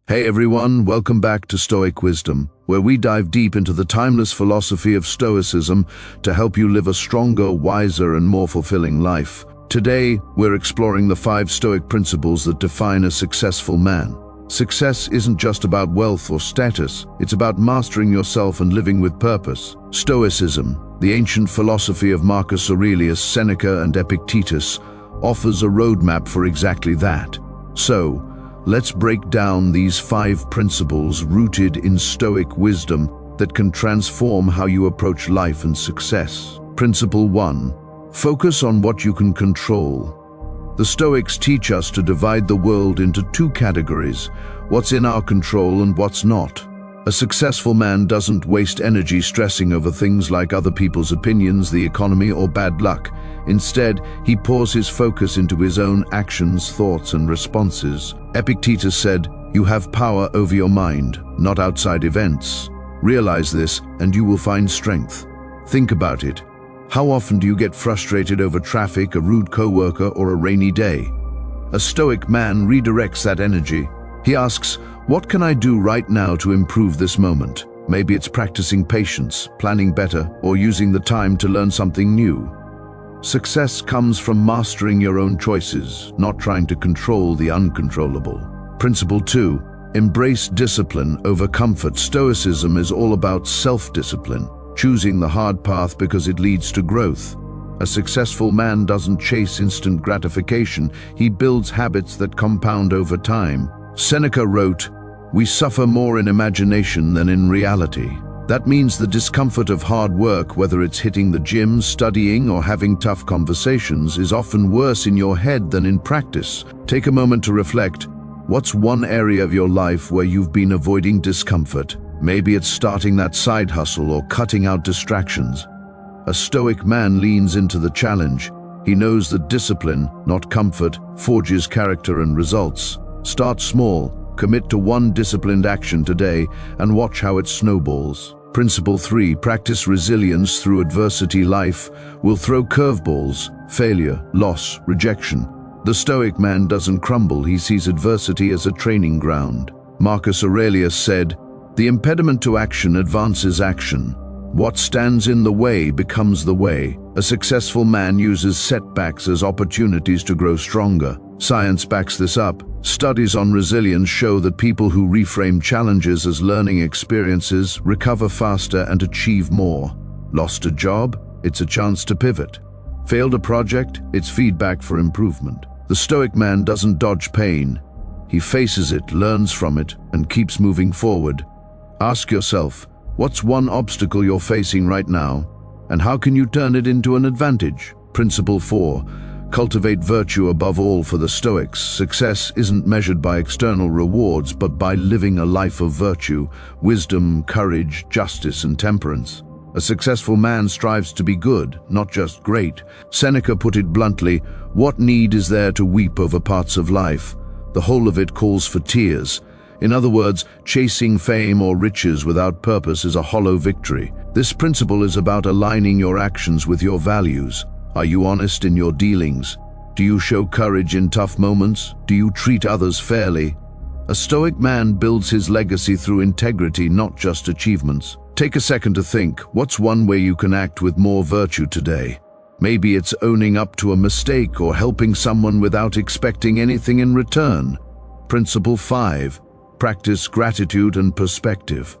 Hey everyone, welcome back to Stoic Wisdom, where we dive deep into the timeless philosophy of Stoicism to help you live a stronger, wiser, and more fulfilling life. Today, we're exploring the 5 Stoic principles that define a successful man. Success isn't just about wealth or status, it's about mastering yourself and living with purpose. Stoicism, the ancient philosophy of Marcus Aurelius, Seneca, and Epictetus, offers a roadmap for exactly that. So, let's break down these 5 principles rooted in Stoic wisdom that can transform how you approach life and success. Principle 1. Focus on what you can control. The Stoics teach us to divide the world into 2 categories, what's in our control and what's not. A successful man doesn't waste energy stressing over things like other people's opinions, the economy, or bad luck. Instead, he pours his focus into his own actions, thoughts, and responses. Epictetus said, "You have power over your mind, not outside events. Realize this, and you will find strength." Think about it. How often do you get frustrated over traffic, a rude coworker, or a rainy day? A Stoic man redirects that energy. He asks, "What can I do right now to improve this moment?" Maybe it's practicing patience, planning better, or using the time to learn something new. Success comes from mastering your own choices, not trying to control the uncontrollable. Principle 2. Embrace discipline over comfort. Stoicism is all about self-discipline, choosing the hard path because it leads to growth. A successful man doesn't chase instant gratification, he builds habits that compound over time. Seneca wrote, "We suffer more in imagination than in reality." That means the discomfort of hard work, whether it's hitting the gym, studying, or having tough conversations, is often worse in your head than in practice. Take a moment to reflect. What's one area of your life where you've been avoiding discomfort? Maybe it's starting that side hustle or cutting out distractions. A Stoic man leans into the challenge. He knows that discipline, not comfort, forges character and results. Start small, commit to one disciplined action today, and watch how it snowballs. Principle 3. Practice resilience through adversity. Life will throw curveballs, failure, loss, rejection. The Stoic man doesn't crumble, he sees adversity as a training ground. Marcus Aurelius said, "The impediment to action advances action. What stands in the way becomes the way." A successful man uses setbacks as opportunities to grow stronger. Science backs this up. Studies on resilience show that people who reframe challenges as learning experiences recover faster and achieve more. Lost a job? It's a chance to pivot. Failed a project? It's feedback for improvement. The Stoic man doesn't dodge pain. He faces it, learns from it, and keeps moving forward. Ask yourself, what's one obstacle you're facing right now, and how can you turn it into an advantage? Principle 4. Cultivate virtue above all. For the Stoics, success isn't measured by external rewards, but by living a life of virtue, wisdom, courage, justice, and temperance. A successful man strives to be good, not just great. Seneca put it bluntly, "What need is there to weep over parts of life? The whole of it calls for tears." In other words, chasing fame or riches without purpose is a hollow victory. This principle is about aligning your actions with your values. Are you honest in your dealings? Do you show courage in tough moments? Do you treat others fairly? A Stoic man builds his legacy through integrity, not just achievements. Take a second to think, what's one way you can act with more virtue today? Maybe it's owning up to a mistake or helping someone without expecting anything in return. Principle 5. Practice gratitude and perspective.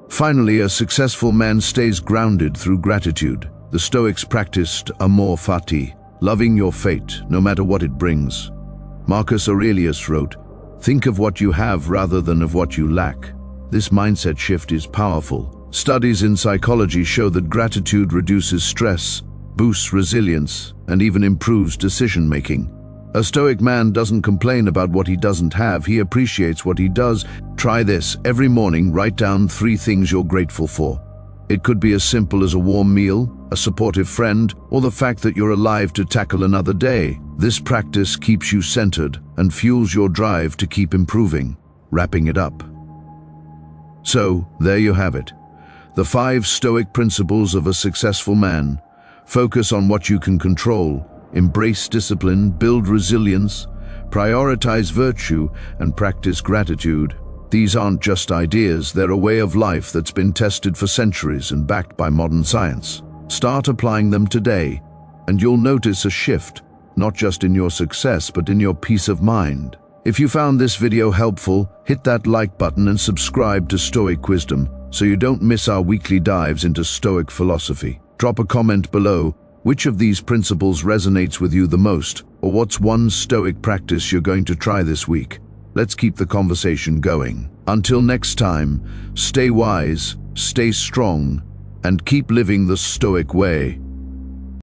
Finally, a successful man stays grounded through gratitude. The Stoics practiced amor fati, loving your fate, no matter what it brings. Marcus Aurelius wrote, "Think of what you have rather than of what you lack." This mindset shift is powerful. Studies in psychology show that gratitude reduces stress, boosts resilience, and even improves decision-making. A Stoic man doesn't complain about what he doesn't have, he appreciates what he does. Try this. Every morning, write down 3 things you're grateful for. It could be as simple as a warm meal, a supportive friend, or the fact that you're alive to tackle another day. This practice keeps you centered and fuels your drive to keep improving. Wrapping it up. So, there you have it. The 5 Stoic principles of a successful man. Focus on what you can control, embrace discipline, build resilience, prioritize virtue, and practice gratitude. These aren't just ideas, they're a way of life that's been tested for centuries and backed by modern science. Start applying them today, and you'll notice a shift, not just in your success, but in your peace of mind. If you found this video helpful, hit that like button and subscribe to Stoic Wisdom so you don't miss our weekly dives into Stoic philosophy. Drop a comment below. Which of these principles resonates with you the most, or what's one Stoic practice you're going to try this week? Let's keep the conversation going. Until next time, stay wise, stay strong, and keep living the Stoic way.